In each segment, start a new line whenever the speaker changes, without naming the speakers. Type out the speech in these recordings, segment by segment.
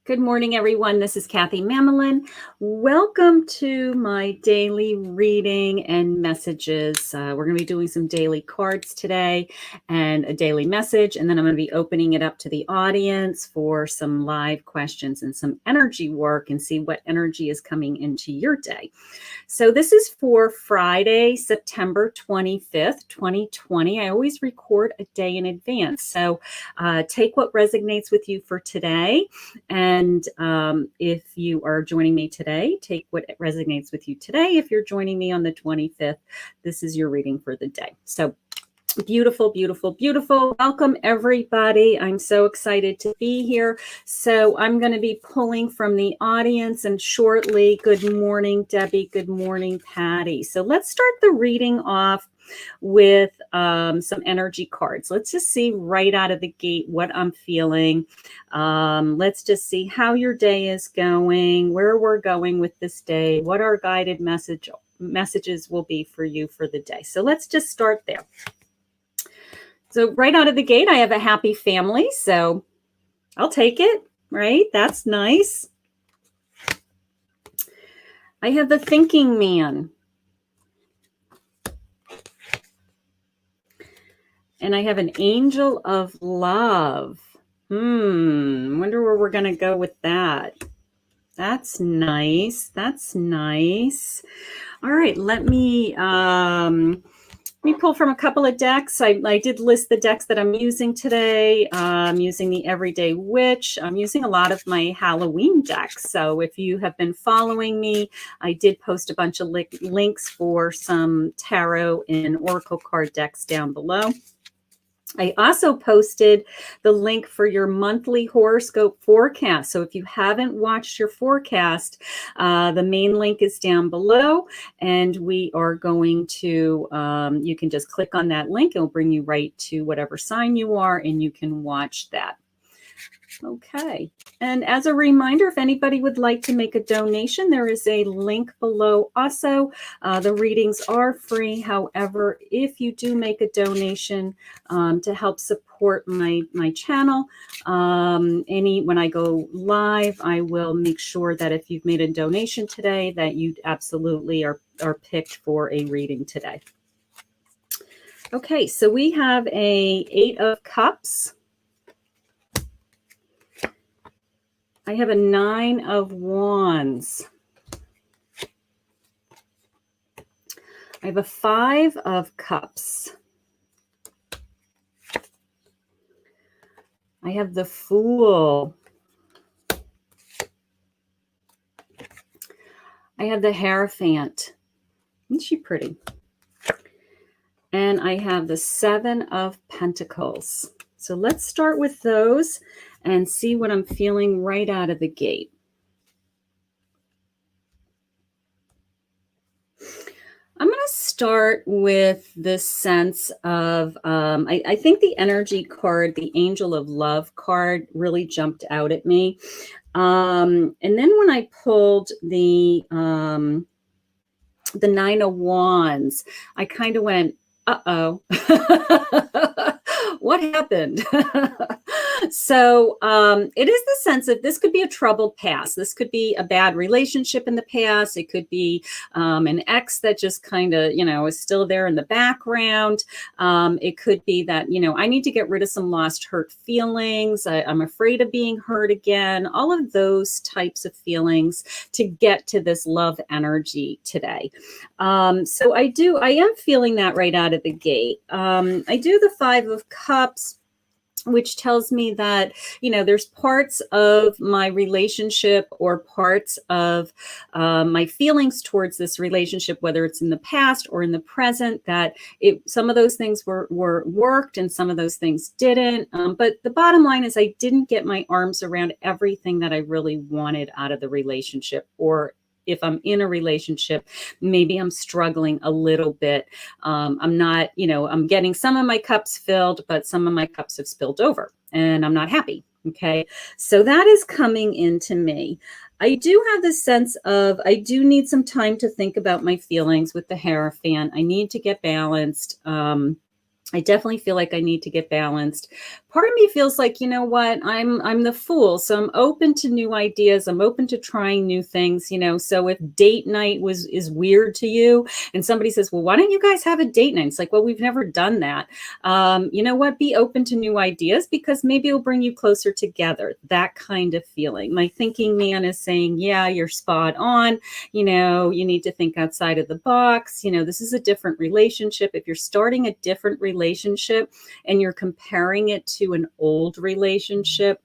Good morning, everyone. This is Kathy Mamolen. Welcome to my daily reading and messages. We're going to be doing some daily cards today and a daily message, and then I'm going to be opening it up to the audience for some live questions and some energy work and see what energy is coming into your day. So this is for Friday, September 25th, 2020. I always record a day in advance. So take what resonates with you for today. And if you are joining me today, take what resonates with you today. If you're joining me on the 25th, this is your reading for the day. So beautiful, beautiful, beautiful. Welcome, everybody. I'm so excited to be here. So I'm going to be pulling from the audience and shortly. Good morning, Debbie. Good morning, Patty. So let's start the reading off with some energy cards. Let's just see right out of the gate what I'm feeling. Let's just see how your day is going, where we're going with this day, what our guided messages will be for you for the day. So let's just start there. So right out of the gate, I have a happy family, so I'll take it, right? That's nice. I have the thinking man. And I have an angel of love. Wonder where we're going to go with that. That's nice. That's nice. All right, let me pull from a couple of decks. I did list the decks that I'm using today. I'm using the Everyday Witch. I'm using a lot of my Halloween decks. So if you have been following me, I did post a bunch of links for some tarot and oracle card decks down below. I also posted the link for your monthly horoscope forecast. So if you haven't watched your forecast, the main link is down below, and we are going to, you can just click on that link. It'll bring you right to whatever sign you are, and you can watch that. Okay. And as a reminder, if anybody would like to make a donation, there is a link below also. The readings are free. However, if you do make a donation to help support my channel, when I go live, I will make sure that if you've made a donation today, that you absolutely are picked for a reading today. Okay, so we have a 8 of Cups. I have a 9 of Wands. I have a 5 of Cups. I have the Fool. I have the Hierophant. Isn't she pretty? And I have the 7 of Pentacles. So let's start with those and see what I'm feeling right out of the gate. I'm going to start with this sense of, I think the energy card, the Angel of Love card, really jumped out at me. And then when I pulled the 9 of Wands, I kind of went, uh-oh. What happened? So it is the sense of this could be a troubled past. This could be a bad relationship in the past. It could be an ex that just kind of, is still there in the background. It could be that, I need to get rid of some lost hurt feelings. I'm afraid of being hurt again. All of those types of feelings to get to this love energy today. So I am feeling that right out of the gate. I do the 5 of Cups, which tells me that, there's parts of my relationship or parts of my feelings towards this relationship, whether it's in the past or in the present, that some of those things were worked and some of those things didn't. But the bottom line is I didn't get my arms around everything that I really wanted out of the relationship, or if I'm in a relationship, maybe I'm struggling a little bit. I'm not, I'm getting some of my cups filled, but some of my cups have spilled over and I'm not happy. Okay. So that is coming into me. I do have this sense of, I do need some time to think about my feelings with the Hierophant. I need to get balanced. I definitely feel like I need to get balanced. Part of me feels like, you know what, I'm the fool. So I'm open to new ideas. I'm open to trying new things, you know. So if date night is weird to you and somebody says, well, why don't you guys have a date night? It's like, well, we've never done that. You know what? Be open to new ideas because maybe it'll bring you closer together. That kind of feeling. My thinking man is saying, yeah, you're spot on. You know, you need to think outside of the box. You know, this is a different relationship. If you're starting a different relationship and you're comparing it to an old relationship,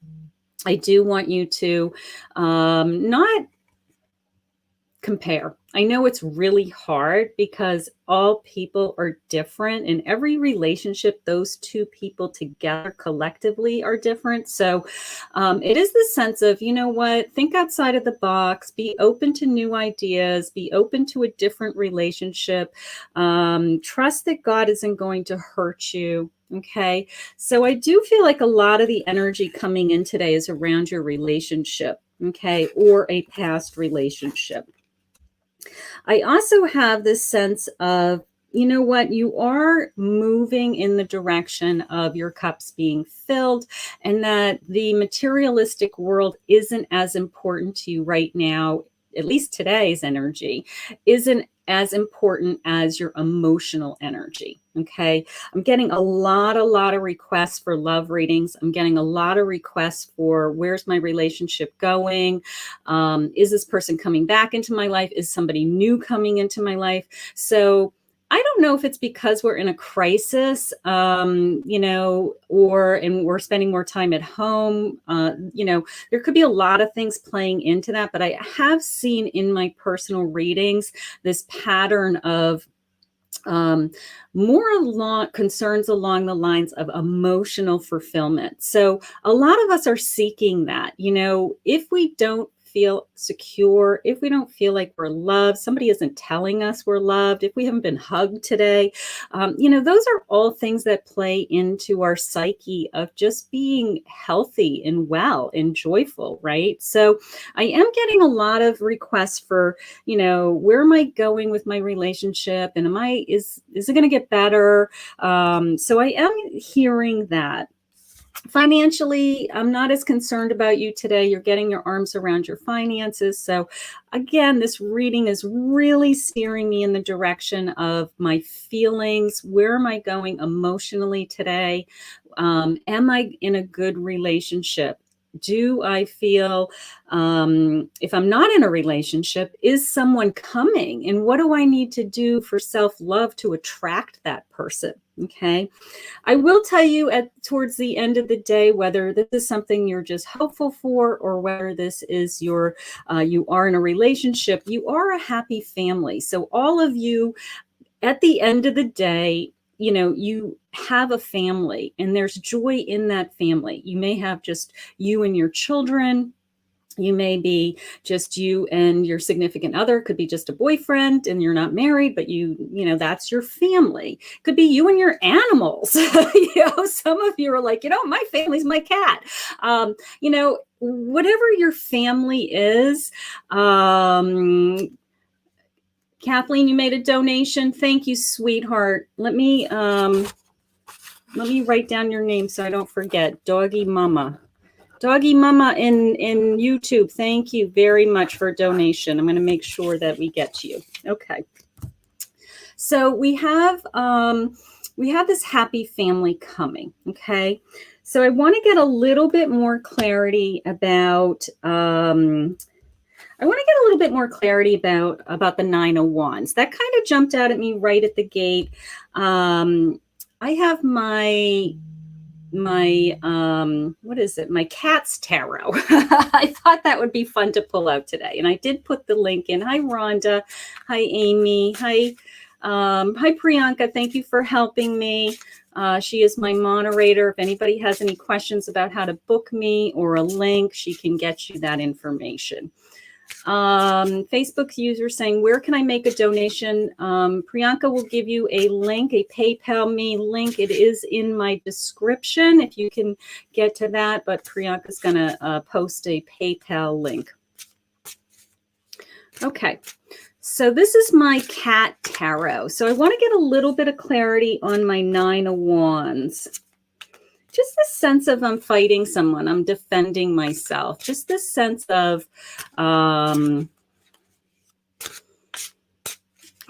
I do want you to not compare. I know it's really hard because all people are different. In every relationship, those two people together collectively are different. So it is the sense of, you know what, think outside of the box, be open to new ideas, be open to a different relationship. Trust that God isn't going to hurt you. Okay. So I do feel like a lot of the energy coming in today is around your relationship. Okay. Or a past relationship. I also have this sense of, you know what, you are moving in the direction of your cups being filled, and that the materialistic world isn't as important to you right now. At least today's energy isn't as important as your emotional energy. Okay. I'm getting a lot of requests for love readings. I'm getting a lot of requests for where's my relationship going? Is this person coming back into my life? Is somebody new coming into my life? So I don't know if it's because we're in a crisis, you know, and we're spending more time at home. You know, there could be a lot of things playing into that, but I have seen in my personal readings this pattern of more along concerns along the lines of emotional fulfillment. So a lot of us are seeking that. You know, if we don't feel secure, if we don't feel like we're loved, somebody isn't telling us we're loved, if we haven't been hugged today, you know, those are all things that play into our psyche of just being healthy and well and joyful, right? So I am getting a lot of requests for, you know, where am I going with my relationship, and is it going to get better? So I am hearing that. Financially, I'm not as concerned about you today. You're getting your arms around your finances. So again, this reading is really steering me in the direction of my feelings. Where am I going emotionally today? Am I in a good relationship? Do I feel, if I'm not in a relationship, is someone coming? And what do I need to do for self-love to attract that person? Okay. I will tell you towards the end of the day, whether this is something you're just hopeful for or whether this is you are in a relationship, you are a happy family. So all of you at the end of the day, you know, you have a family and there's joy in that family. You may have just you and your children. You may be just you and your significant other, could be just a boyfriend and you're not married, but you know, that's your family. Could be you and your animals. You know, some of you are like, you know, my family's my cat. You know, whatever your family is. Kathleen, you made a donation. Thank you, sweetheart. Let me write down your name so I don't forget. Doggy Mama. Doggy Mama in YouTube, thank you very much for a donation. I'm going to make sure that we get to you. Okay. So we have this happy family coming. Okay. So I want to get a little bit more clarity about about the Nine of Wands. That kind of jumped out at me right at the gate. I have my what is it? My cat's tarot. I thought that would be fun to pull out today. And I did put the link in. Hi, Rhonda. Hi, Amy. Hi, Priyanka. Thank you for helping me. She is my moderator. If anybody has any questions about how to book me or a link, she can get you that information. Facebook user saying, where can I make a donation? Priyanka will give you a link, a PayPal me link. It is in my description if you can get to that, but Priyanka's going to post a PayPal link. Okay. So this is my cat tarot. So I want to get a little bit of clarity on my 9 of Wands. Just this sense of I'm fighting someone, I'm defending myself. Just this sense of,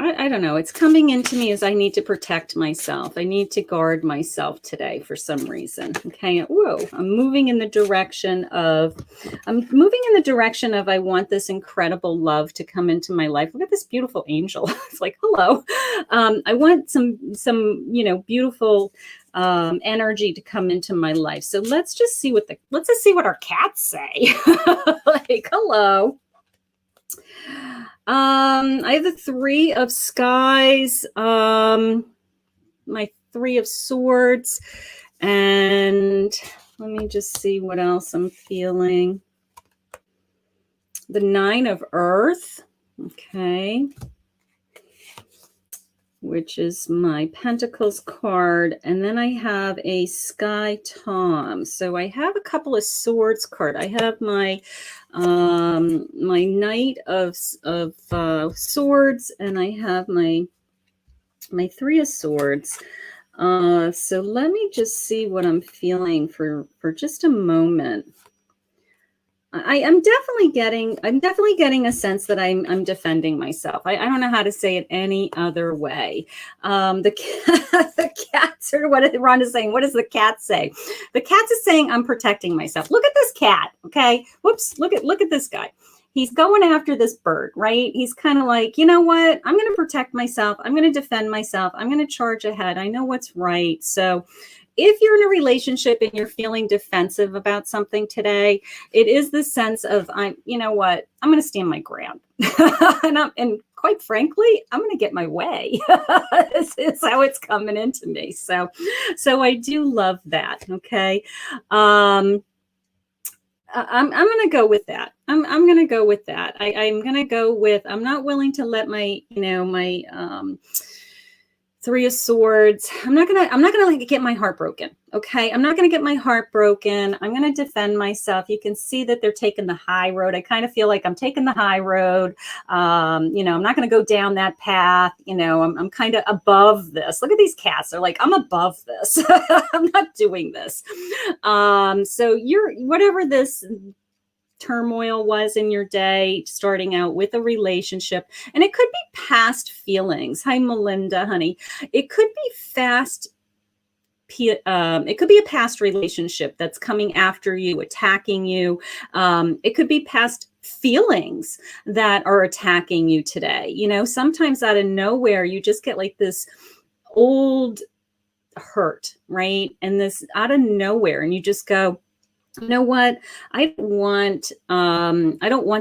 I don't know, it's coming into me as I need to protect myself. I need to guard myself today for some reason. Okay, whoa, I'm moving in the direction of, I want this incredible love to come into my life. Look at this beautiful angel. It's like, hello. I want some, beautiful energy to come into my life. So let's just see what our cats say. Like, hello. I have the 3 of Skies, my 3 of Swords, and let me just see what else I'm feeling. The 9 of Earth, okay, which is my Pentacles card, and then I have a Sky Tom. So I have a couple of Swords card. I have my my Knight of Swords, and I have my 3 of Swords. So let me just see what I'm feeling for just a moment. I'm definitely getting a sense that I'm defending myself. I don't know how to say it any other way. The cats are what Ron is saying. What does the cat say? The cat is saying I'm protecting myself. Look at this cat. Okay. Whoops. Look at this guy. He's going after this bird, right? He's kind of like, you know what? I'm going to protect myself. I'm going to defend myself. I'm going to charge ahead. I know what's right. So if you're in a relationship and you're feeling defensive about something today, it is the sense of, you know what, I'm going to stand my ground. and quite frankly, I'm going to get my way. This is how it's coming into me. So I do love that. Okay. I'm going to go with that. I'm going to go with that. I'm going to go with, I'm not willing to let my 3 of Swords. I'm not gonna get my heart broken. Okay. I'm not gonna get my heart broken. I'm gonna defend myself. You can see that they're taking the high road. I kind of feel like I'm taking the high road. I'm not gonna go down that path. I'm kind of above this. Look at these cats. They're like, I'm above this. I'm not doing this. So whatever this turmoil was in your day, starting out with a relationship, and it could be past feelings. Hi, Melinda, honey. It could be it could be a past relationship that's coming after you, attacking you. It could be past feelings that are attacking you today. Sometimes out of nowhere, you just get like this old hurt, right? And this out of nowhere, and you just go, you know what? I don't want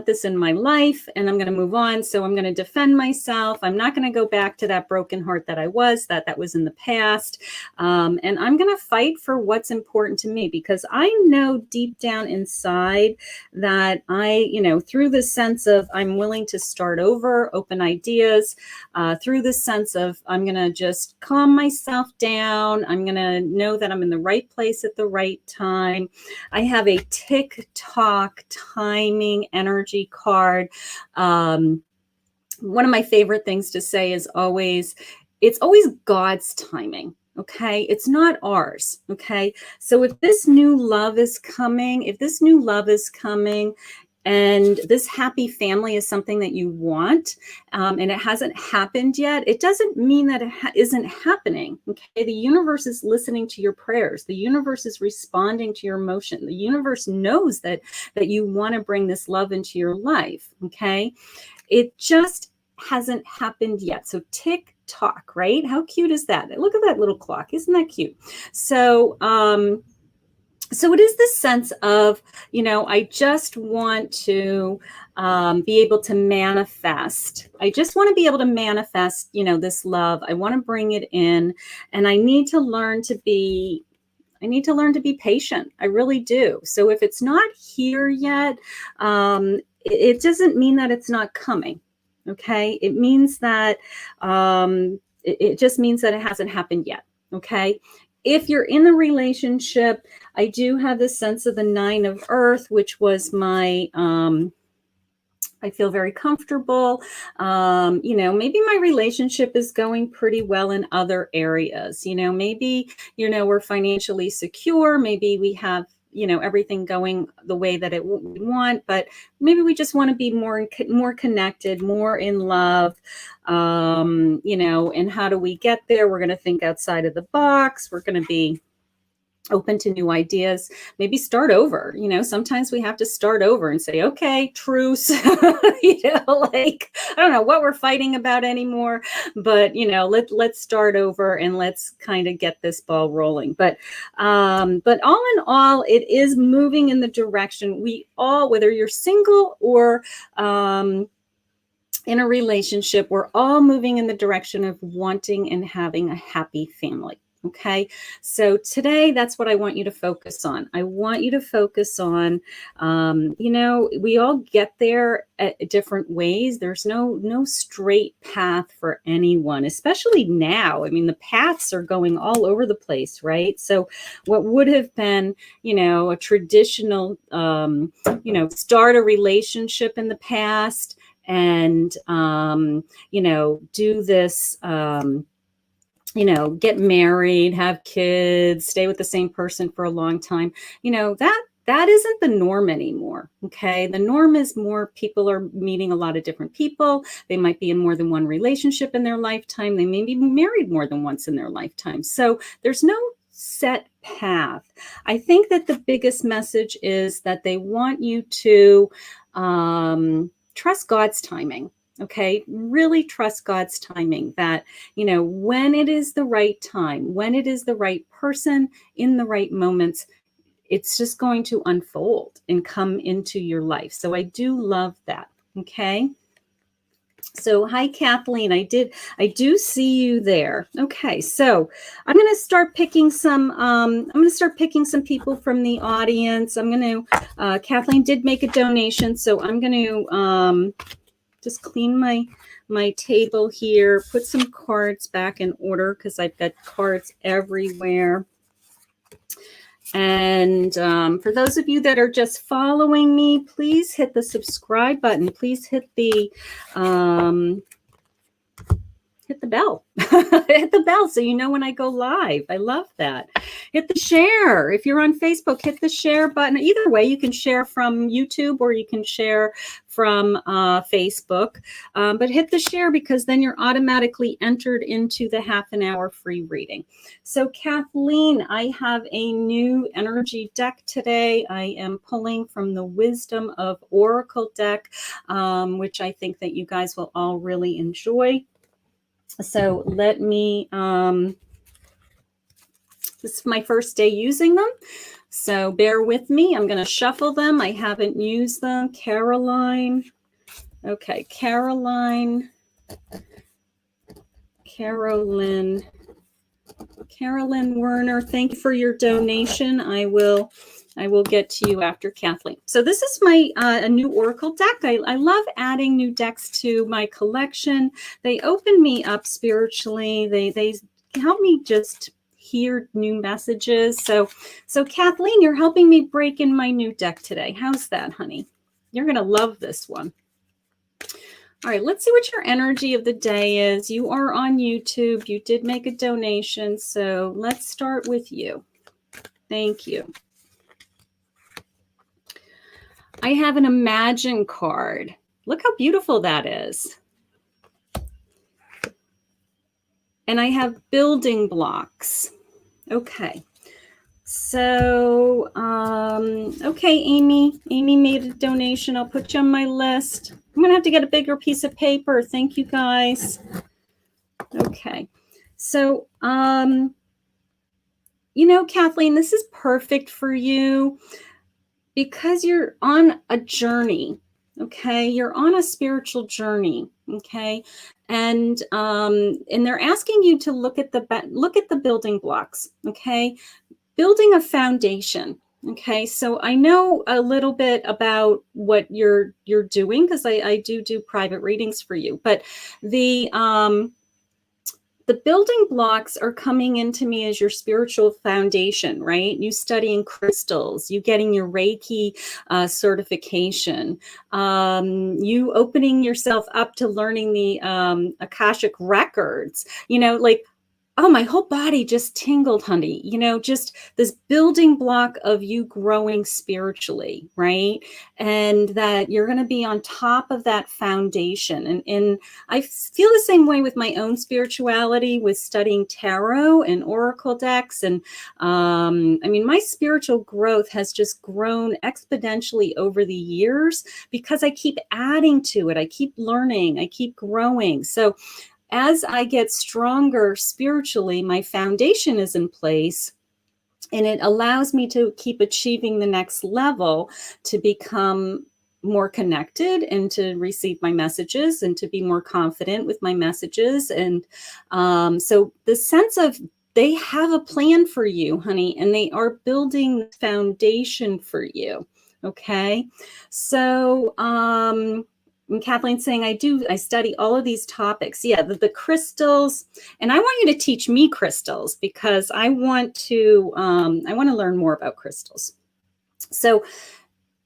this in my life, and I'm going to move on. So I'm going to defend myself. I'm not going to go back to that broken heart that I was, that was in the past. And I'm going to fight for what's important to me, because I know deep down inside that through the sense of I'm willing to start over, open ideas, through the sense of I'm going to just calm myself down. I'm going to know that I'm in the right place at the right time. I have a Tick-Tock timing energy card. One of my favorite things to say is it's always God's timing. Okay. It's not ours. Okay. So if this new love is coming, and this happy family is something that you want, and it hasn't happened yet, it doesn't mean that it isn't happening. Okay, the universe is listening to your prayers. The universe is responding to your emotion. The universe knows that you want to bring this love into your life. Okay, it just hasn't happened yet. So Tick-Tock, right? How cute is that? Look at that little clock. Isn't that cute? So so it is this sense of, I just want to be able to manifest. I just want to be able to manifest, this love. I want to bring it in, and I need to learn to be patient. I really do. So if it's not here yet, it doesn't mean that it's not coming. Okay. It means that, it just means that it hasn't happened yet. Okay. If you're in the relationship, I do have this sense of the 9 of Earth, which was my I feel very comfortable. Maybe my relationship is going pretty well in other areas. Maybe, we're financially secure. Maybe we have, everything going the way that we want, but maybe we just want to be more connected, more in love. And how do we get there? We're going to think outside of the box. We're going to be open to new ideas, maybe start over. Sometimes we have to start over and say, okay, truce. Like, I don't know what we're fighting about anymore, but let's start over and let's kind of get this ball rolling. But all in all, it is moving in the direction we all, whether you're single or in a relationship, we're all moving in the direction of wanting and having a happy family. Okay, so today that's what I want you to focus on. I want you to focus on, we all get there at different ways. There's no straight path for anyone, especially now. I mean, the paths are going all over the place, right? So what would have been, a traditional, start a relationship in the past and, do this, get married, have kids, stay with the same person for a long time. That isn't the norm anymore. Okay. The norm is more people are meeting a lot of different people. They might be in more than one relationship in their lifetime. They may be married more than once in their lifetime. So there's no set path. I think that the biggest message is that they want you to trust God's timing. Okay, really trust God's timing that, when it is the right time, when it is the right person in the right moments, it's just going to unfold and come into your life. So I do love that. Okay. So hi, Kathleen. I do see you there. Okay. So I'm going to start picking some, people from the audience. Kathleen did make a donation, so I'm going to, just clean my table here, put some cards back in order because I've got cards everywhere. And for those of you that are just following me, please hit the subscribe button. Please hit the bell. Hit the bell so you know when I go live. I love that. Hit the share. If you're on Facebook, hit the share button. Either way, you can share from YouTube or you can share from Facebook. But hit the share because then you're automatically entered into the half-an-hour free reading. So Kathleen, I have a new energy deck today. I am pulling from the Wisdom of Oracle deck, which I think that you guys will all really enjoy. So let me, this is my first day using them, so bear with me. I'm going to shuffle them. I haven't used them. Caroline. Okay, Carolyn Werner, thank you for your donation. I will get to you after Kathleen. So this is my a new Oracle deck. I love adding new decks to my collection. They open me up spiritually. They help me just hear new messages. So Kathleen, you're helping me break in my new deck today. How's that, honey? You're going to love this one. All right, let's see what your energy of the day is. You are on YouTube. You did make a donation, so let's start with you. Thank you. I have an Imagine card. Look how beautiful that is. And I have building blocks. Okay. So, okay, Amy. Amy made a donation. I'll put you on my list. I'm going to have to get a bigger piece of paper. Thank you, guys. Okay. So, Kathleen, this is perfect for you because you're on a journey. Okay. You're on a spiritual journey. Okay. And they're asking you to look at the building blocks. Okay. Building a foundation. Okay, so I know a little bit about what you're doing because I do private readings for you. But the the building blocks are coming into me as your spiritual foundation, right? You studying crystals, you getting your Reiki certification, you opening yourself up to learning the Akashic records, like, oh, my whole body just tingled, honey. Just this building block of you growing spiritually, right? And that you're going to be on top of that foundation. And I feel the same way with my own spirituality, with studying tarot and oracle decks. And my spiritual growth has just grown exponentially over the years because I keep adding to it. I keep learning. I keep growing. So as I get stronger spiritually, my foundation is in place, and it allows me to keep achieving the next level, to become more connected and to receive my messages and to be more confident with my messages. And so the sense of they have a plan for you, honey, and they are building the foundation for you. Okay. So, and Kathleen's saying, I study all of these topics. Yeah, the crystals. And I want you to teach me crystals because I want to learn more about crystals. So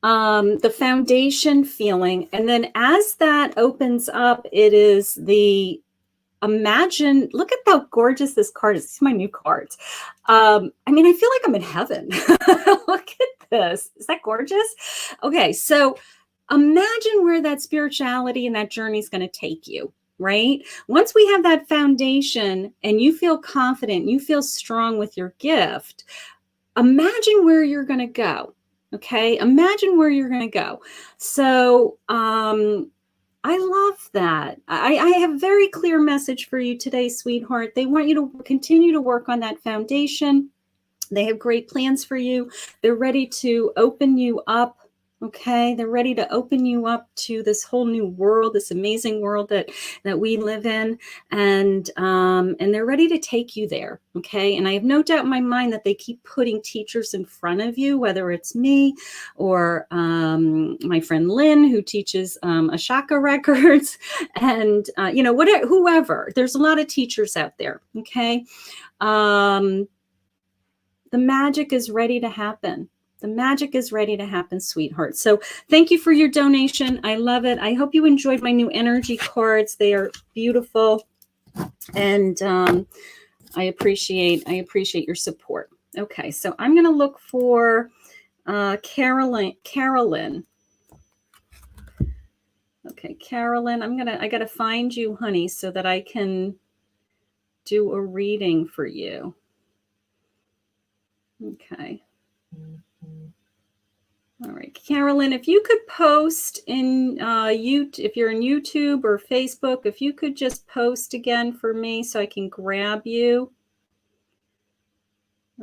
the foundation feeling. And then as that opens up, it is imagine, look at how gorgeous this card is. This is my new cards. I feel like I'm in heaven. Look at this. Is that gorgeous? Okay, so imagine where that spirituality and that journey is going to take you, right? Once we have that foundation and you feel confident, you feel strong with your gift, imagine where you're going to go. Okay. Imagine where you're going to go. So, I love that. I have a very clear message for you today, sweetheart. They want you to continue to work on that foundation. They have great plans for you. They're ready to open you up. Okay, they're ready to open you up to this whole new world, this amazing world that we live in, and they're ready to take you there. Okay, and I have no doubt in my mind that they keep putting teachers in front of you, whether it's me or my friend Lynn, who teaches Ashaka records, and whatever, whoever. There's a lot of teachers out there. Okay, the magic is ready to happen. The magic is ready to happen, sweetheart. So thank you for your donation. I love it. I hope you enjoyed my new energy cards. They are beautiful. And I appreciate your support. Okay, so I'm going to look for Carolyn. Okay, Carolyn, I got to find you, honey, so that I can do a reading for you. Okay. All right, Carolyn, if you could post in if you're in YouTube or Facebook, if you could just post again for me so I can grab you.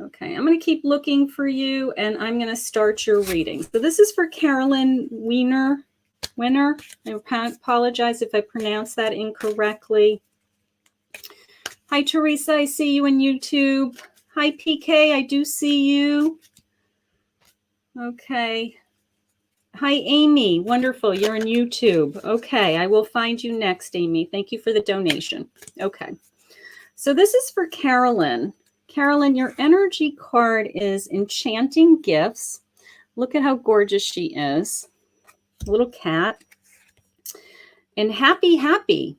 Okay, I'm going to keep looking for you, and I'm going to start your reading. So this is for Carolyn Winner. I apologize if I pronounced that incorrectly. Hi, Teresa. I see you on YouTube. Hi, PK. I do see you. Okay. Hi, Amy. Wonderful. You're on YouTube. Okay. I will find you next, Amy. Thank you for the donation. Okay. So this is for Carolyn. Carolyn, your energy card is Enchanting Gifts. Look at how gorgeous she is. Little cat. And happy.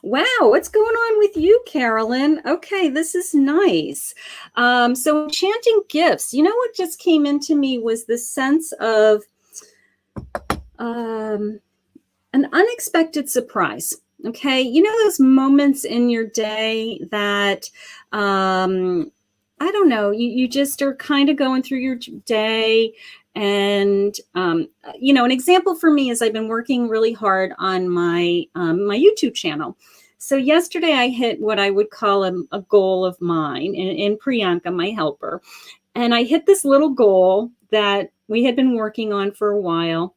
Wow, what's going on with you, Carolyn? Okay, this is nice. So Enchanting Gifts, what just came into me was the sense of an unexpected surprise. Okay, those moments in your day that, I don't know, you just are kind of going through your day. And, an example for me is I've been working really hard on my YouTube channel. So yesterday I hit what I would call a goal of mine in Priyanka, my helper. And I hit this little goal that we had been working on for a while.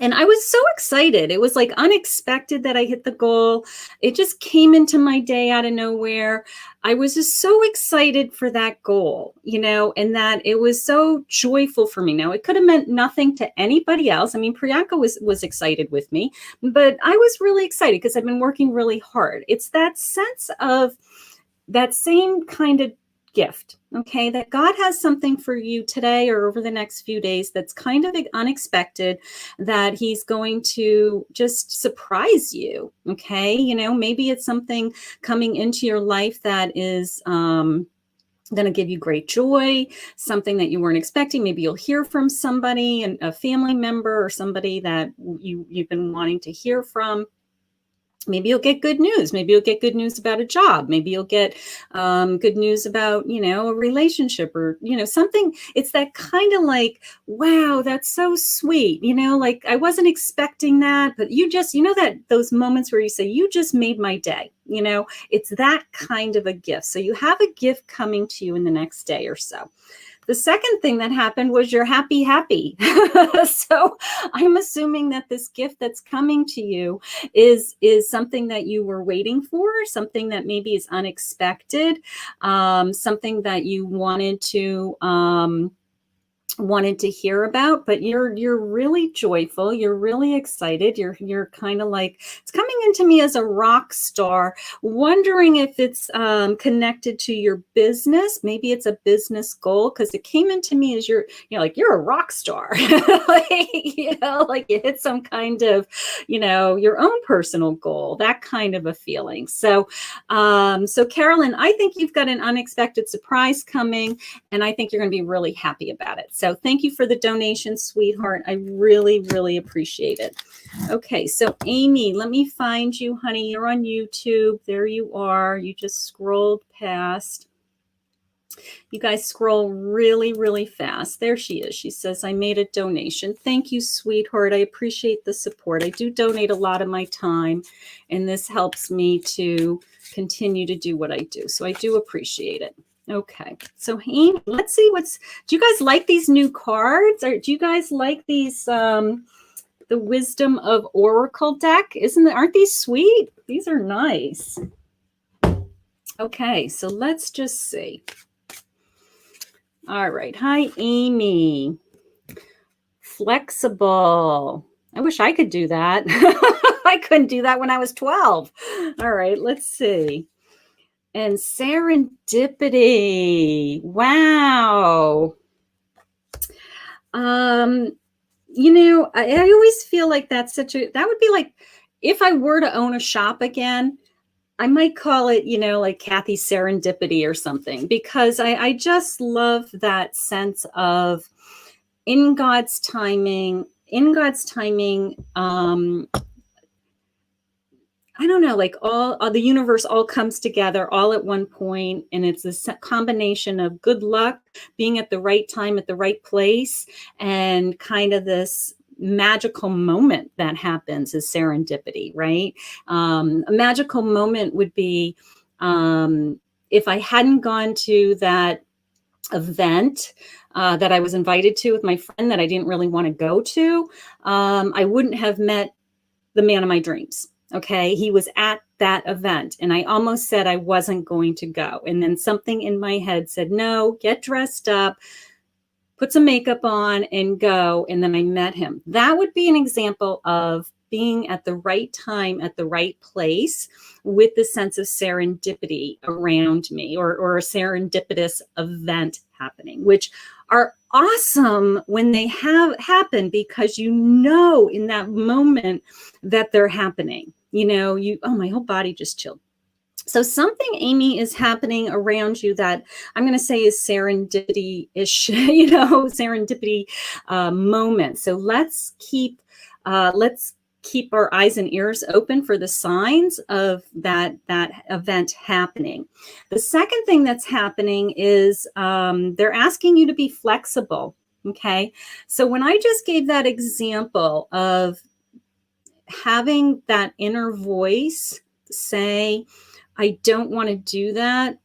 And I was so excited. It was like unexpected that I hit the goal. It just came into my day out of nowhere. I was just so excited for that goal, and that it was so joyful for me. Now, it could have meant nothing to anybody else. I mean, Priyanka was excited with me, but I was really excited because I've been working really hard. It's that sense of that same kind of gift, okay, that God has something for you today or over the next few days that's kind of unexpected, that he's going to just surprise you, okay? Maybe it's something coming into your life that is going to give you great joy, something that you weren't expecting. Maybe you'll hear from somebody, and a family member or somebody that you've been wanting to hear from. Maybe you'll get good news. Maybe you'll get good news about a job. Maybe you'll get good news about, a relationship or, something. It's that kind of like, wow, that's so sweet. Like I wasn't expecting that, but you just, that those moments where you say, you just made my day, it's that kind of a gift. So you have a gift coming to you in the next day or so. The second thing that happened was you're happy. So I'm assuming that this gift that's coming to you is something that you were waiting for, something that maybe is unexpected, something that you wanted to hear about, but you're really joyful, you're really excited, you're kind of like, it's coming into me as a rock star, wondering if it's connected to your business. Maybe it's a business goal, because it came into me as you're a rock star. like, like you hit some kind of your own personal goal, that kind of a feeling. So Carolyn, I think you've got an unexpected surprise coming, and I think you're going to be really happy about it. So thank you for the donation, sweetheart. I really, really appreciate it. Okay, so Amy, let me find you, honey. You're on YouTube. There you are. You just scrolled past. You guys scroll really, really fast. There she is. She says, I made a donation. Thank you, sweetheart. I appreciate the support. I do donate a lot of my time, and this helps me to continue to do what I do. So I do appreciate it. Okay, so Amy, let's see do you guys like these new cards? Or do you guys like these, the Wisdom of Oracle deck? Aren't these sweet? These are nice. Okay, so let's just see. All right, hi, Amy. Flexible. I wish I could do that. I couldn't do that when I was 12. All right, let's see. And serendipity. Wow. I always feel like that would be like, if I were to own a shop again, I might call it, like Kathy Serendipity or something, because I just love that sense of in God's timing, I don't know, like all the universe all comes together all at one point, and it's a combination of good luck, being at the right time at the right place, and kind of this magical moment that happens is serendipity, right? A magical moment would be if I hadn't gone to that event that I was invited to with my friend that I didn't really want to go to, I wouldn't have met the man of my dreams. Okay, he was at that event, and I almost said I wasn't going to go. And then something in my head said, no, get dressed up, put some makeup on, and go. And then I met him. That would be an example of being at the right time, at the right place, with the sense of serendipity around me, or a serendipitous event happening, which are awesome when they happen, because in that moment that they're happening. My whole body just chilled. So something, Amy, is happening around you that I'm going to say is serendipity-ish, serendipity moment. So let's keep our eyes and ears open for the signs of that event happening. The second thing that's happening is they're asking you to be flexible. Okay, so when I just gave that example of having that inner voice say, I don't want to do that,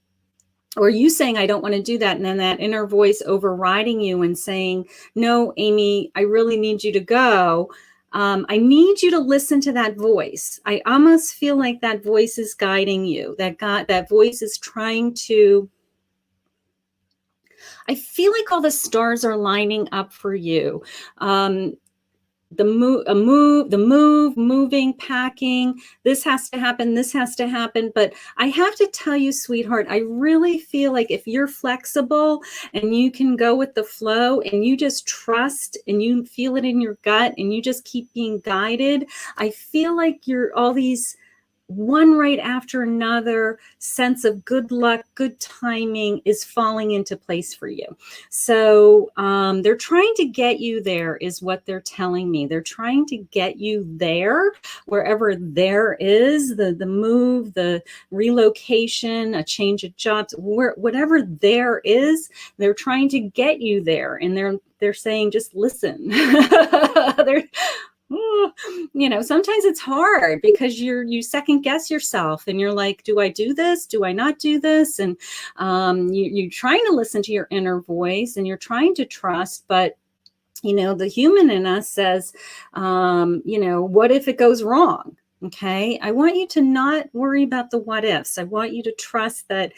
or you saying, I don't want to do that, and then that inner voice overriding you and saying, no, Amy, I really need you to go. I need you to listen to that voice. I almost feel like that voice is guiding you. That voice is trying to, I feel like all the stars are lining up for you. Moving, packing, this has to happen, this has to happen. But I have to tell you, sweetheart, I really feel like if you're flexible and you can go with the flow and you just trust and you feel it in your gut and you just keep being guided, I feel like you're all these one right after another sense of good luck, good timing is falling into place for you. So they're trying to get you there is what they're telling me. They're trying to get you there, wherever there is, the move, the relocation, a change of jobs, whatever there is, they're trying to get you there. And they're saying, just listen. They're, sometimes it's hard because you second guess yourself and you're like, do I do this? Do I not do this? And you're trying to listen to your inner voice and you're trying to trust, but the human in us says, what if it goes wrong? Okay. I want you to not worry about the what ifs. I want you to trust that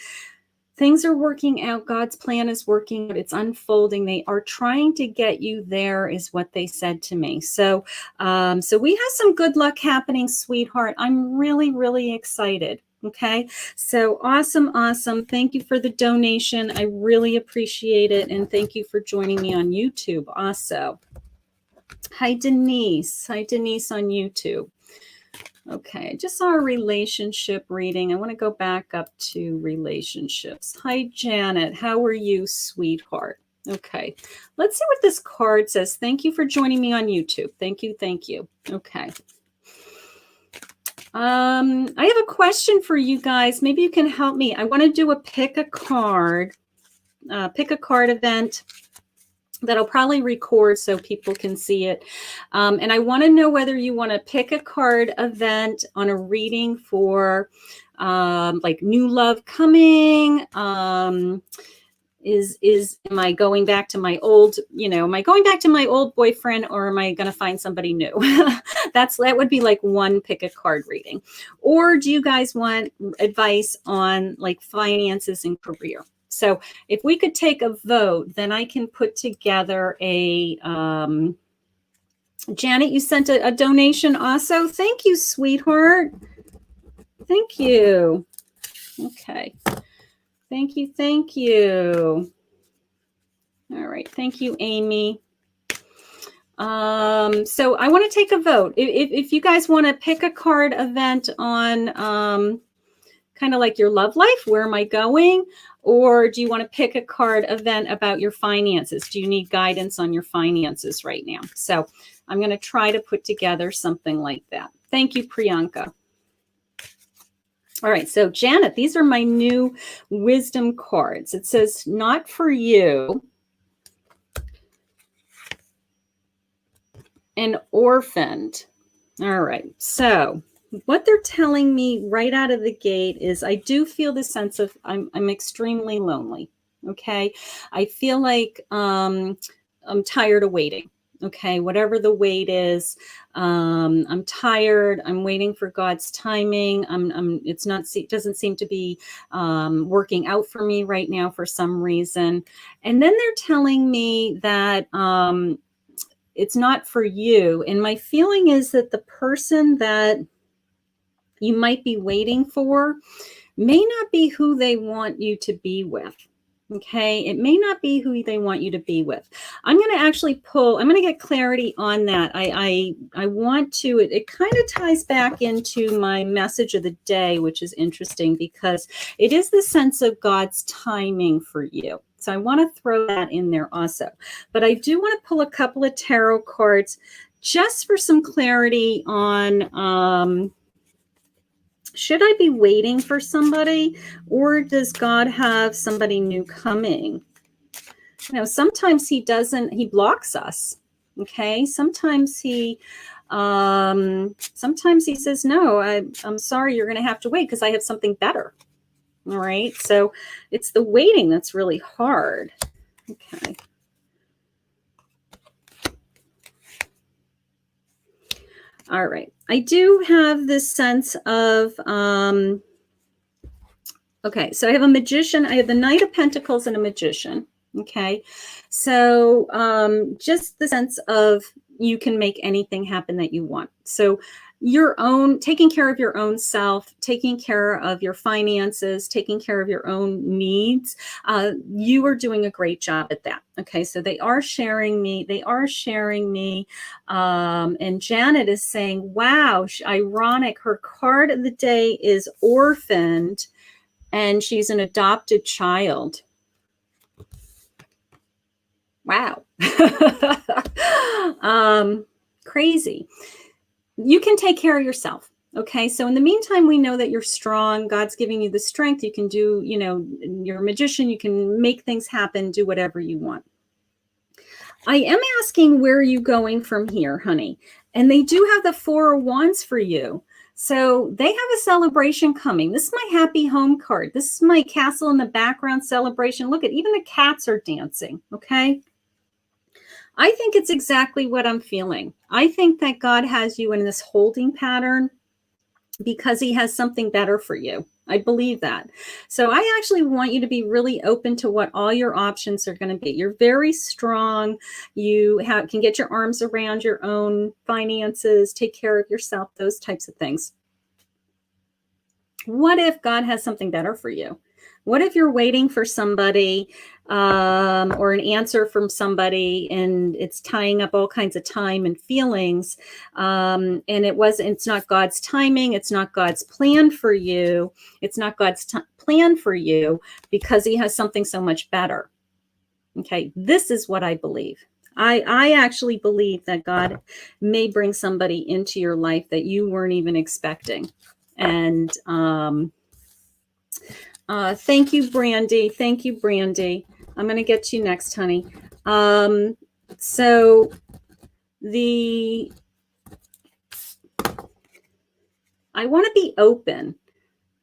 things are working out. God's plan is working. It's unfolding. They are trying to get you there is what they said to me. So we have some good luck happening, sweetheart. I'm really, really excited. Okay. So awesome. Thank you for the donation. I really appreciate it. And thank you for joining me on YouTube also. Hi, Denise. Hi, Denise on YouTube. Okay, just saw a relationship reading. I want to go back up to relationships. Hi, Janet. How are you, sweetheart? Okay, let's see what this card says. Thank you for joining me on YouTube. Thank you. Thank you. Okay. I have a question for you guys. Maybe you can help me. I want to do a pick a card event that I'll probably record so people can see it. And I want to know whether you want to pick a card event on a reading for like new love coming. Am I going back to my old, am I going back to my old boyfriend, or am I going to find somebody new? That would be like one pick a card reading. Or do you guys want advice on like finances and career? So if we could take a vote, then I can put together a, Janet, you sent a donation also. Thank you, sweetheart. Thank you. Okay. Thank you. Thank you. All right. Thank you, Amy. So I want to take a vote. If you guys want to pick a card event on kind of like your love life, where am I going? Or do you want to pick a card event about your finances? Do you need guidance on your finances right now? So I'm going to try to put together something like that. Thank you, Priyanka. All right, so Janet, these are my new wisdom cards. It says, not for you, and orphaned. All right, so what they're telling me right out of the gate is I do feel the sense of I'm extremely lonely. Okay. I feel like I'm tired of waiting. Okay. Whatever the wait is, I'm tired. I'm waiting for God's timing. It doesn't seem to be working out for me right now for some reason. And then they're telling me that it's not for you. And my feeling is that the person that you might be waiting for may not be who they want you to be with. Okay. It may not be who they want you to be with. I'm going to actually I'm going to get clarity on that. I want to, it kind of ties back into my message of the day, which is interesting because it is the sense of God's timing for you. So I want to throw that in there also. But I do want to pull a couple of tarot cards just for some clarity on, should I be waiting for somebody, or does God have somebody new coming? Sometimes he blocks us. Okay. Sometimes he says, no, I'm sorry, you're going to have to wait because I have something better. All right. So it's the waiting that's really hard. Okay. All right. I do have this sense of, okay, so I have a magician. I have the Knight of Pentacles and a magician. Okay. So just the sense of you can make anything happen that you want. So your own, taking care of your own self, taking care of your finances, taking care of your own needs. You are doing a great job at that. Okay. So they are sharing me. They are sharing me. And Janet is saying, wow, ironic. Her card of the day is orphaned, and she's an adopted child. Wow. Crazy. You can take care of yourself. Okay. So in the meantime, we know that you're strong. God's giving you the strength. You can do, you know, you're a magician. You can make things happen, do whatever you want. I am asking, where are you going from here, honey? And they do have the Four of Wands for you. So they have a celebration coming. This is my happy home card. This is my castle in the background celebration. Look at, even the cats are dancing. Okay. I think it's exactly what I'm feeling. I think that God has you in this holding pattern because he has something better for you. I believe that. So I actually want you to be really open to what all your options are going to be. You're very strong. You can get your arms around your own finances, take care of yourself, those types of things. What if God has something better for you? What if you're waiting for somebody or an answer from somebody, and it's tying up all kinds of time and feelings, and it's not God's timing, it's not God's plan for you, it's not God's plan for you because he has something so much better. Okay, this is what I believe. I actually believe that God may bring somebody into your life that you weren't even expecting. And thank you, Brandy. Thank you, Brandy. I'm going to get to you next, honey. So I want to be open.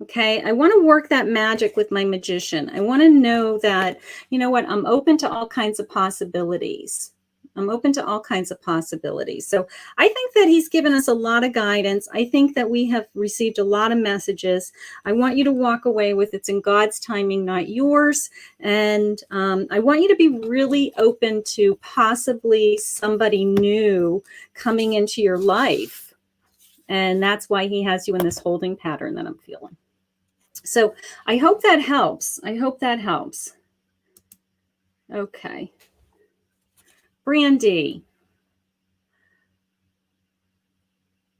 Okay. I want to work that magic with my magician. I want to know that, you know what, I'm open to all kinds of possibilities. I'm open to all kinds of possibilities. So I think that he's given us a lot of guidance. I think that we have received a lot of messages. I want you to walk away with it's in God's timing, not yours. And I want you to be really open to possibly somebody new coming into your life. And that's why he has you in this holding pattern that I'm feeling. So I hope that helps. I hope that helps. Okay. Brandy.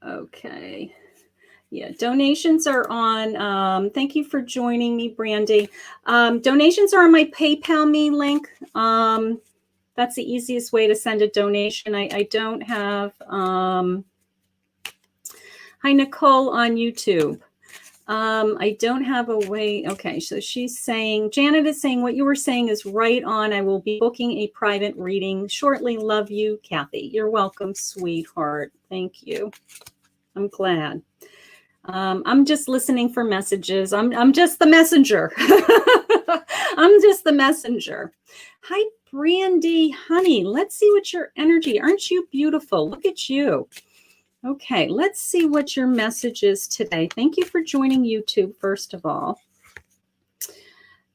Okay. Yeah, donations are on. Thank you for joining me, Brandy. Donations are on my PayPal me link. That's the easiest way to send a donation. I don't have, hi, Nicole on YouTube. I don't have a way. Okay, so she's saying, Janet is saying, what you were saying is right on. I will be booking a private reading shortly. Love you, Kathy. You're welcome, sweetheart. Thank you. I'm glad. I'm just listening for messages. I'm just the messenger. I'm just the messenger. Hi, Brandy, honey. Let's see what your energy. Aren't you beautiful? Look at you. Okay, let's see what your message is today. Thank you for joining YouTube, first of all.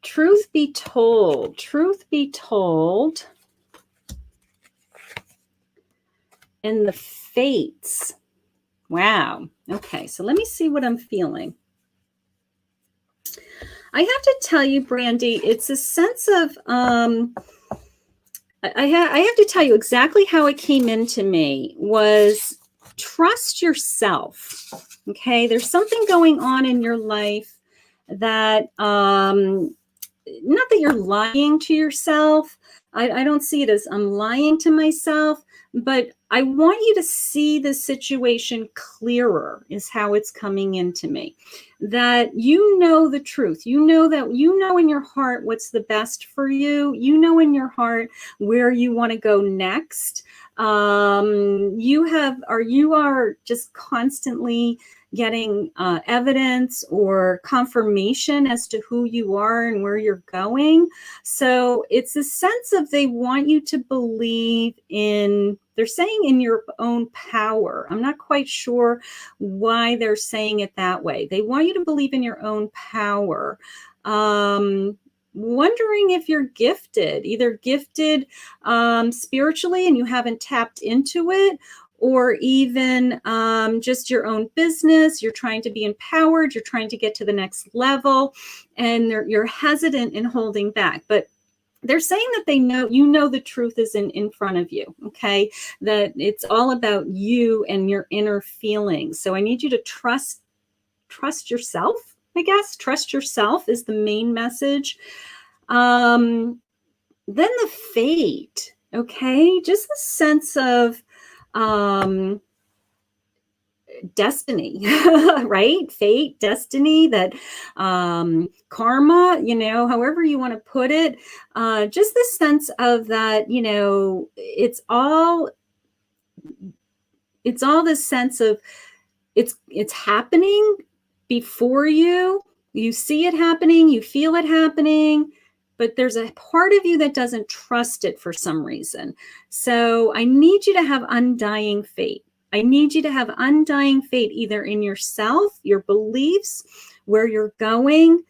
Truth be told, and the fates. Wow. Okay, so let me see what I'm feeling. I have to tell you, Brandy, it's a sense of, I have to tell you exactly how it came into me was trust yourself. Okay, there's something going on in your life that, not that you're lying to yourself. I don't see it as I'm lying to myself, but I want you to see the situation clearer is how it's coming into me. That you know the truth. You know that you know in your heart what's the best for you. You know in your heart where you want to go next. You are just constantly getting evidence or confirmation as to who you are and where you're going. So it's a sense of they want you to believe in They're saying in your own power. I'm not quite sure why they're saying it that way. They want you to believe in your own power. Wondering if you're gifted, either gifted spiritually and you haven't tapped into it, or even just your own business. You're trying to be empowered. You're trying to get to the next level, and you're hesitant in holding back. But they're saying that they know, you know, the truth is in front of you, okay? That it's all about you and your inner feelings. So I need you to trust yourself, I guess. Trust yourself is the main message. Then the fate, okay? Just the sense of destiny, right? Fate, destiny, that karma, you know, however you want to put it, just the sense of that, you know, it's all this sense of it's happening before you. You see it happening, you feel it happening, but there's a part of you that doesn't trust it for some reason. So I need you to have undying faith. I need you to have undying faith either in yourself, your beliefs, where you're going.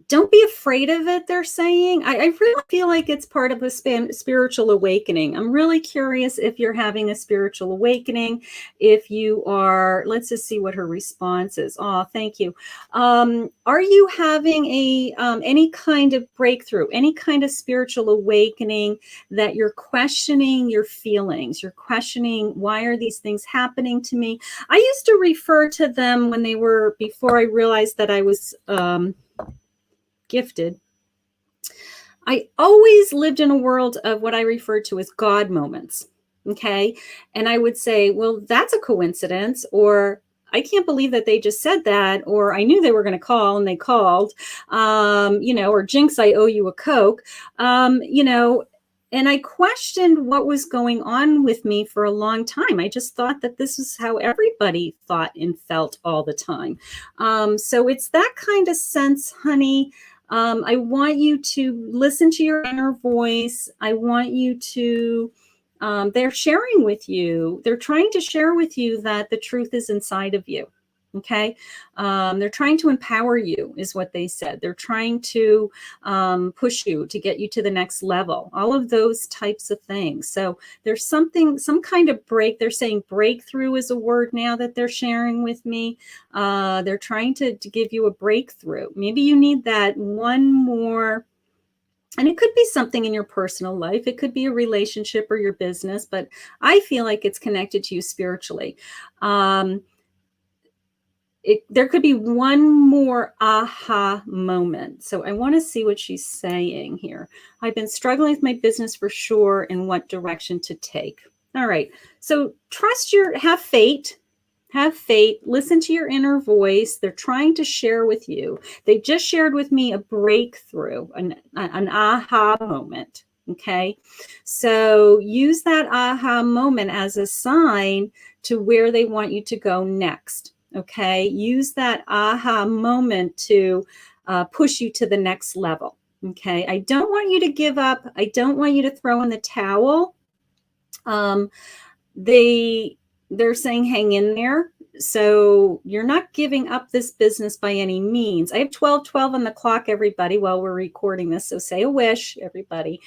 Don't be afraid of it, they're saying. I really feel like it's part of a spiritual awakening. I'm really curious if you're having a spiritual awakening. If you are, let's just see what her response is. Oh, thank you. Are you having any kind of breakthrough, any kind of spiritual awakening that you're questioning your feelings? You're questioning, why are these things happening to me? I used to refer to them when they were, before I realized that I was gifted. I always lived in a world of what I refer to as God moments. Okay. And I would say, well, that's a coincidence, or I can't believe that they just said that, or I knew they were going to call and they called, you know, or Jinx, I owe you a Coke, you know. And I questioned what was going on with me for a long time. I just thought that this is how everybody thought and felt all the time. So it's that kind of sense, honey. I want you to listen to your inner voice. I want you to, they're sharing with you. They're trying to share with you that the truth is inside of you. Okay. They're trying to empower you is what they said. They're trying to push you to get you to the next level, all of those types of things. So there's something, some kind of they're saying breakthrough is a word now that they're sharing with me. They're trying to give you a breakthrough. Maybe you need that one more. And it could be something in your personal life. It could be a relationship or your business, but I feel like it's connected to you spiritually. There could be one more aha moment. So I want to see what she's saying here. I've been struggling with my business for sure, and what direction to take. All right. So have faith. Have faith. Listen to your inner voice. They're trying to share with you. They just shared with me a breakthrough, an aha moment. Okay. So use that aha moment as a sign to where they want you to go next. Okay. Use that aha moment to push you to the next level. Okay. I don't want you to give up. I don't want you to throw in the towel. They're saying hang in there. So you're not giving up this business by any means. I have 12:12 on the clock, everybody, while we're recording this. So say a wish, everybody.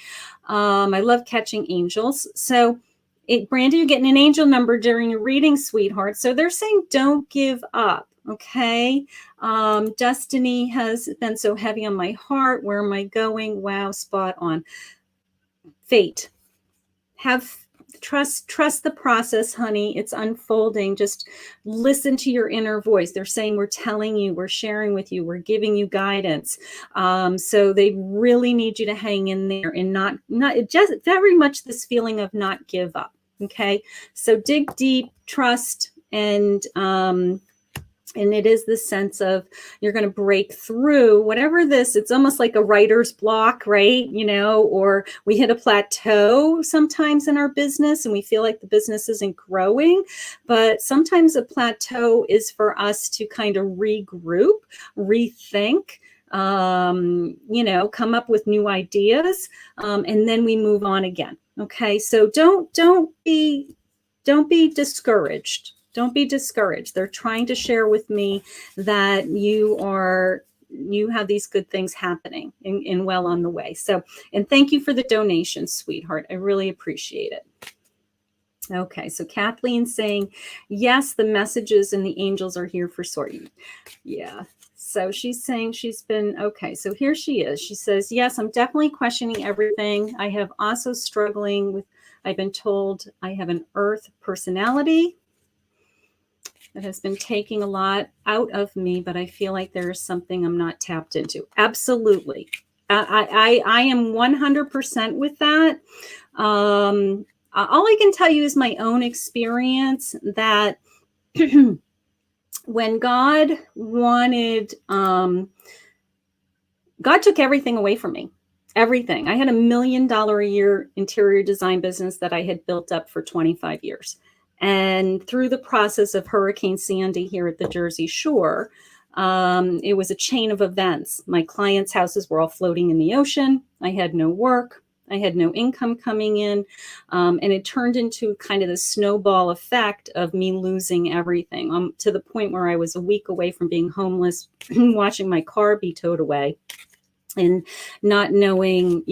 I love catching angels. So Brandy, you're getting an angel number during your reading, sweetheart. So they're saying don't give up. Okay. Destiny has been so heavy on my heart. Where am I going? Wow, spot on. Fate. Trust the process, honey. It's unfolding. Just listen to your inner voice. They're saying we're telling you, we're sharing with you, we're giving you guidance. So they really need you to hang in there and not just very much this feeling of not give up. Okay. So dig deep, trust, and it is the sense of you're going to break through whatever this, it's almost like a writer's block, right? You know, or we hit a plateau sometimes in our business and we feel like the business isn't growing, but sometimes a plateau is for us to kind of regroup, rethink, come up with new ideas, and then we move on again. Okay, so don't be discouraged. Don't be discouraged. They're trying to share with me that you have these good things happening and well on the way. So, and thank you for the donation, sweetheart. I really appreciate it. Okay, so Kathleen's saying, yes, the messages and the angels are here for sorting. Yeah. So she's saying she's been, okay, so here she is. She says, yes, I'm definitely questioning everything. I have also struggling with, I've been told I have an earth personality that has been taking a lot out of me, but I feel like there is something I'm not tapped into. Absolutely. I am 100% with that. All I can tell you is my own experience that when God wanted, God took everything away from me. Everything. I had $1 million a year interior design business that I had built up for 25 years. And through the process of Hurricane Sandy here at the Jersey Shore, it was a chain of events. My clients' houses were all floating in the ocean. I had no work. I had no income coming in. And it turned into kind of the snowball effect of me losing everything, to the point where I was a week away from being homeless, watching my car be towed away, and not knowing,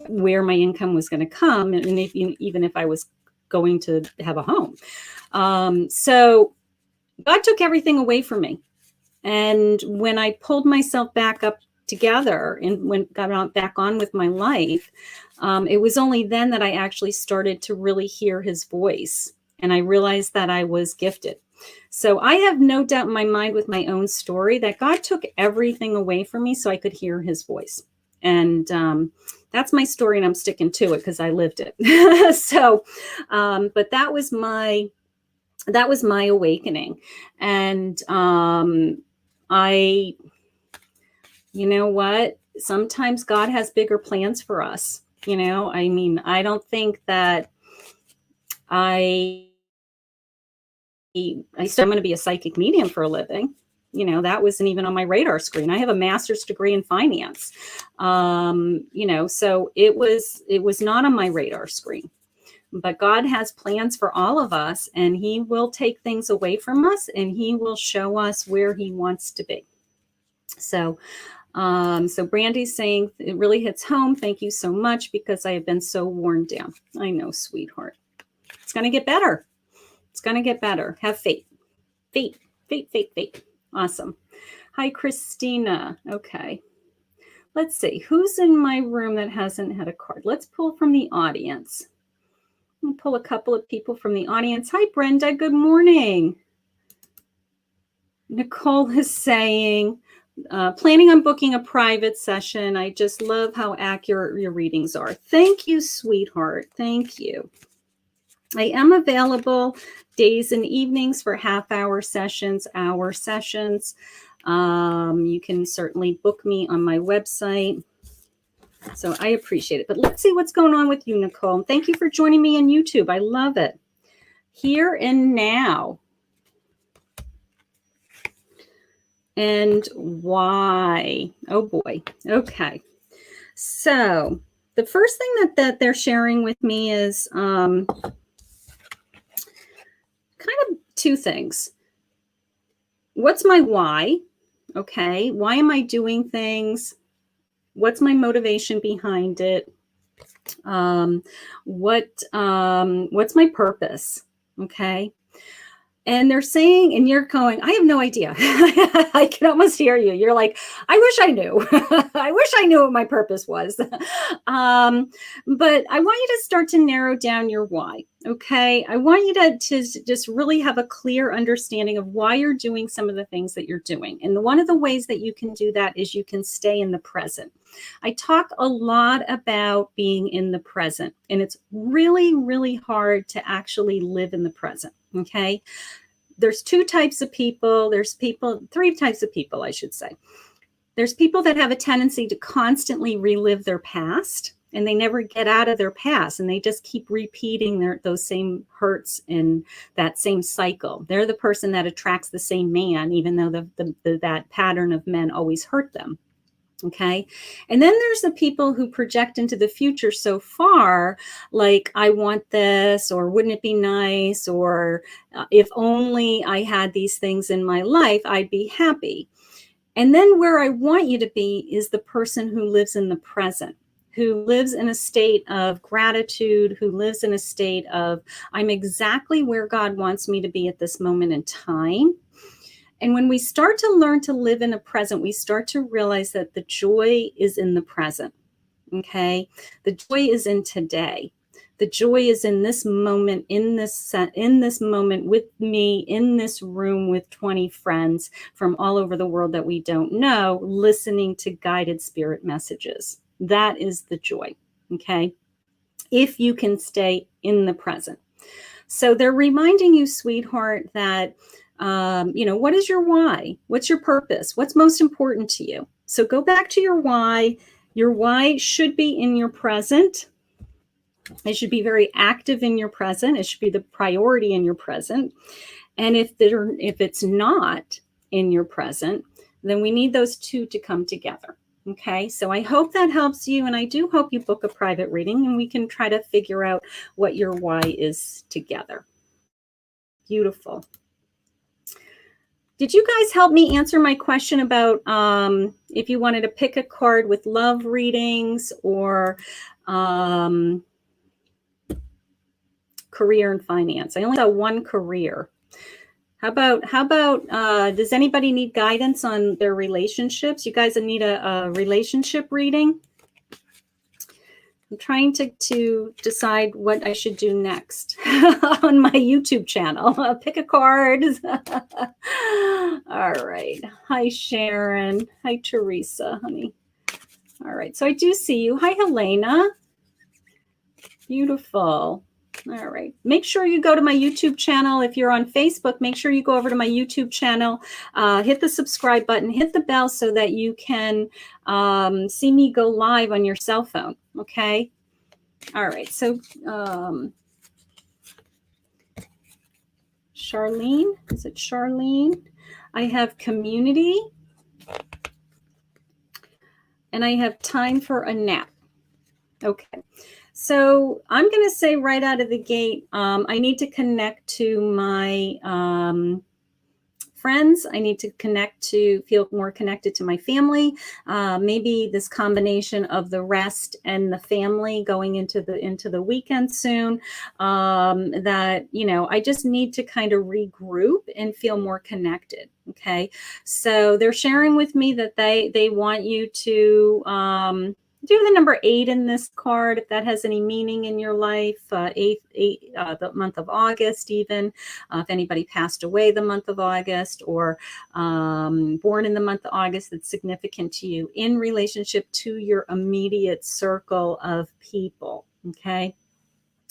where my income was going to come, and even if I was going to have a home. So God took everything away from me. And when I pulled myself back up together and got back on with my life, it was only then that I actually started to really hear his voice. And I realized that I was gifted. So I have no doubt in my mind with my own story that God took everything away from me so I could hear his voice. And that's my story, and I'm sticking to it because I lived it. So, but that was my awakening. And you know what? Sometimes God has bigger plans for us. I mean, I don't think that I'm going to be a psychic medium for a living. That wasn't even on my radar screen. I have a master's degree in finance. So it was not on my radar screen. But God has plans for all of us, and he will take things away from us, and he will show us where he wants to be. So, so Brandy's saying it really hits home. Thank you so much, because I have been so worn down. I know, sweetheart. It's going to get better. It's going to get better. Have faith. Faith. Awesome. Hi, Christina. Okay. Let's see. Who's in my room that hasn't had a card? Let's pull from the audience. I'll pull a couple of people from the audience. Hi, Brenda. Good morning. Nicole is saying, planning on booking a private session. I just love how accurate your readings are. Thank you, sweetheart. Thank you. I am available days and evenings for half-hour sessions, hour sessions. You can certainly book me on my website. So I appreciate it. But let's see what's going on with you, Nicole. Thank you for joining me on YouTube. I love it. Here and now. And why? Oh, boy. Okay. So the first thing that they're sharing with me is kind of two things. What's my why? Okay. Why am I doing things? What's my motivation behind it? What's my purpose? Okay. And they're saying, and you're going, I have no idea. I can almost hear you. You're like, I wish I knew. I wish I knew what my purpose was. But I want you to start to narrow down your why. Okay. I want you to just really have a clear understanding of why you're doing some of the things that you're doing. And one of the ways that you can do that is you can stay in the present. I talk a lot about being in the present, and it's really, really hard to actually live in the present. Okay. There's three types of people, I should say. There's people that have a tendency to constantly relive their past, and they never get out of their past, and they just keep repeating those same hurts and that same cycle. They're the person that attracts the same man, even though that pattern of men always hurt them. Okay. And then there's the people who project into the future so far, like, I want this, or wouldn't it be nice, or if only I had these things in my life, I'd be happy. And then where I want you to be is the person who lives in the present, who lives in a state of gratitude, who lives in a state of, I'm exactly where God wants me to be at this moment in time. And when we start to learn to live in the present, we start to realize that the joy is in the present. Okay. The joy is in today. The joy is in this moment, in this moment with me, in this room with 20 friends from all over the world that we don't know, listening to guided spirit messages. That is the joy. Okay. If you can stay in the present. So they're reminding you, sweetheart, that, what is your why? What's your purpose? What's most important to you? So go back to your why. Your why should be in your present. It should be very active in your present. It should be the priority in your present. And if it's not in your present, then we need those two to come together. Okay, so I hope that helps you. And I do hope you book a private reading and we can try to figure out what your why is together. Beautiful. Did you guys help me answer my question about if you wanted to pick a card with love readings or career and finance? I only saw one career. How about does anybody need guidance on their relationships? You guys need a relationship reading? I'm trying to decide what I should do next on my YouTube channel. Pick a card. All right. Hi, Sharon. Hi, Teresa, honey. All right. So I do see you. Hi, Helena. Beautiful. All right. Make sure you go to my YouTube channel. If you're on Facebook, make sure you go over to my YouTube channel, hit the subscribe button, hit the bell so that you can see me go live on your cell phone. Okay. All right. So Charlene, is it Charlene? I have community and I have time for a nap. Okay. So I'm going to say right out of the gate, I need to connect to my friends. I need to feel more connected to my family. Maybe this combination of the rest and the family going into the weekend soon. That, I just need to kind of regroup and feel more connected. Okay. So they're sharing with me that they want you to do the number 8 in this card, if that has any meaning in your life. The month of August, even if anybody passed away the month of August, or born in the month of August, that's significant to you in relationship to your immediate circle of people. Okay,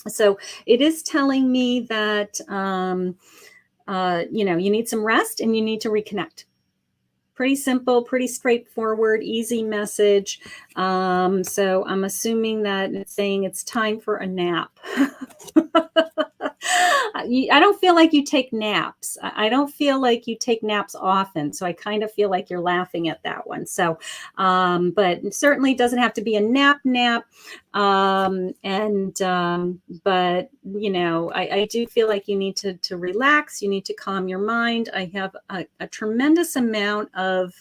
so it is telling me that you need some rest and you need to reconnect. Pretty simple, pretty straightforward, easy message. So I'm assuming that it's saying it's time for a nap. I don't feel like you take naps. I don't feel like you take naps often. So I kind of feel like you're laughing at that one. So, but it certainly doesn't have to be a nap. But I do feel like you need to relax. You need to calm your mind. I have a tremendous amount of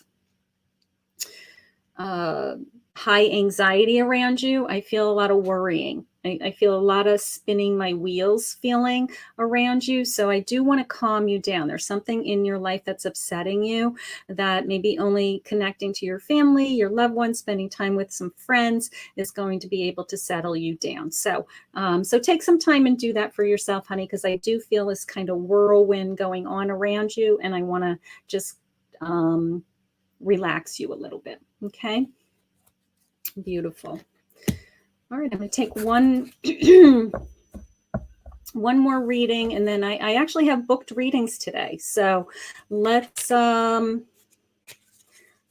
high anxiety around you. I feel a lot of worrying. I feel a lot of spinning my wheels feeling around you. So I do want to calm you down. There's something in your life that's upsetting you, that maybe only connecting to your family, your loved ones, spending time with some friends is going to be able to settle you down. So, so take some time and do that for yourself, honey, because I do feel this kind of whirlwind going on around you. And I want to just relax you a little bit. Okay. Beautiful. All right, I'm going to take one more reading, and then I actually have booked readings today. So let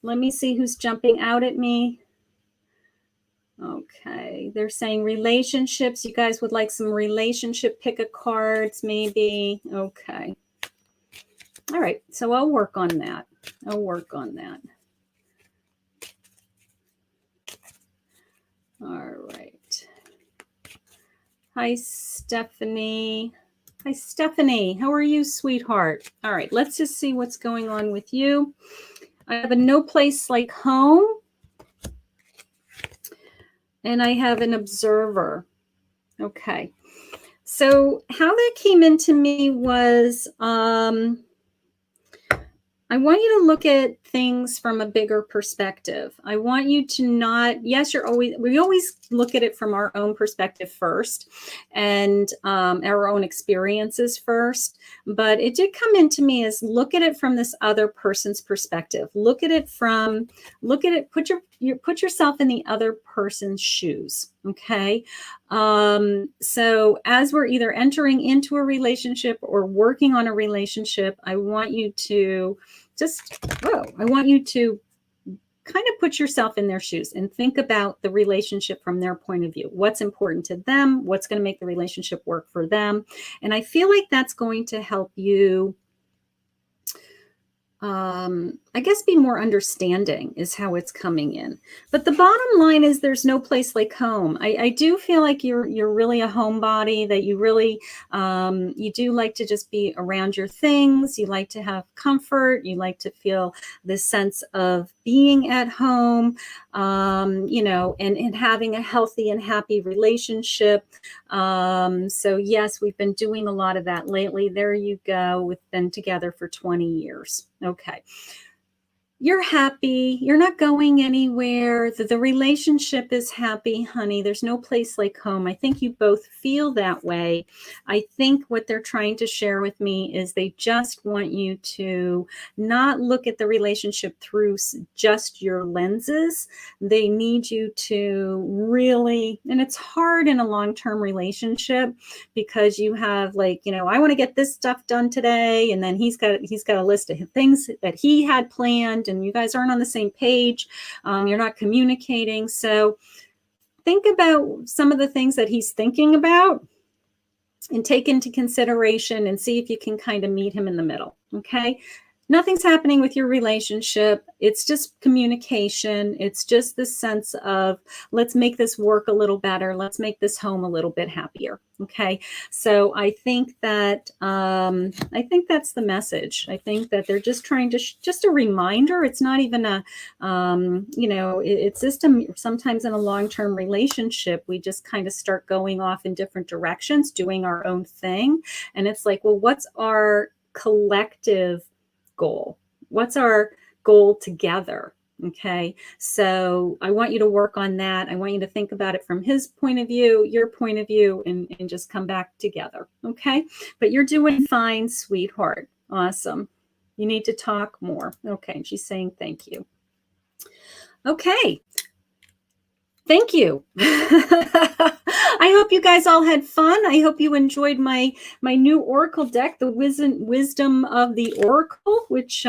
me see who's jumping out at me. Okay, they're saying relationships. You guys would like some relationship pick-a-cards, maybe. Okay. All right, so I'll work on that. All right. Hi, Stephanie. Hi, Stephanie. How are you, sweetheart? All right, let's just see what's going on with you. I have a no place like home. And I have an observer. Okay. So how that came into me was I want you to look at things from a bigger perspective. I want you to not, yes, we always look at it from our own perspective first and our own experiences first. But it did come into me as look at it from this other person's perspective. Look at it, put yourself in the other person's shoes. Okay. So as we're either entering into a relationship or working on a relationship, I want you to kind of put yourself in their shoes and think about the relationship from their point of view. What's important to them? What's going to make the relationship work for them? And I feel like that's going to help you, I guess, be more understanding is how it's coming in. But the bottom line is there's no place like home. I do feel like you're really a homebody, that you really, you do like to just be around your things. You like to have comfort. You like to feel this sense of being at home, and having a healthy and happy relationship. So yes, we've been doing a lot of that lately. There you go. We've been together for 20 years. Okay. You're happy. You're not going anywhere. The relationship is happy, honey. There's no place like home. I think you both feel that way. I think what they're trying to share with me is they just want you to not look at the relationship through just your lenses. They need you to really, and it's hard in a long-term relationship because you have I want to get this stuff done today. And then he's got a list of things that he had planned, and you guys aren't on the same page. You're not communicating. So think about some of the things that he's thinking about and take into consideration and see if you can kind of meet him in the middle. Okay. Nothing's happening with your relationship. It's just communication. It's just this sense of let's make this work a little better. Let's make this home a little bit happier. Okay. So I think that's the message. I think that they're just trying to just a reminder. It's not even it's just sometimes in a long-term relationship, we just kind of start going off in different directions, doing our own thing. And it's like, well, what's our collective goal? What's our goal together? Okay. So I want you to work on that. I want you to think about it from his point of view, your point of view, and just come back together. Okay. But you're doing fine, sweetheart. Awesome. You need to talk more. Okay. And she's saying thank you. Okay. Thank you. I hope you guys all had fun. I hope you enjoyed my new Oracle deck, the Wisdom of the Oracle, which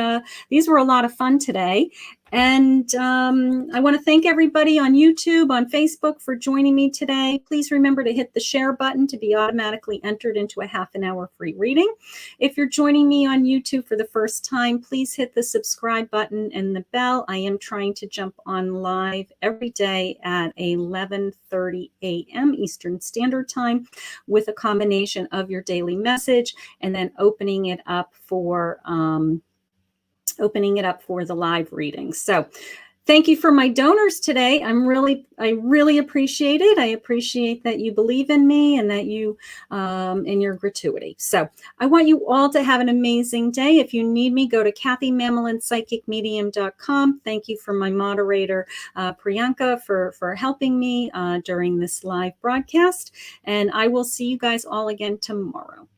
these were a lot of fun today. And I want to thank everybody on YouTube, on Facebook for joining me today. Please remember to hit the share button to be automatically entered into a half-an-hour free reading. If you're joining me on YouTube for the first time, please hit the subscribe button and the bell. I am trying to jump on live every day at 11:30 a.m. Eastern Standard Time with a combination of your daily message and then opening it up for the live reading. So thank you for my donors today. I really appreciate it. I appreciate that you believe in me and that you in your gratuity. So I want you all to have an amazing day. If you need me, go to KathyMamolenPsychicMedium.com. Thank you for my moderator, Priyanka, for helping me during this live broadcast. And I will see you guys all again tomorrow.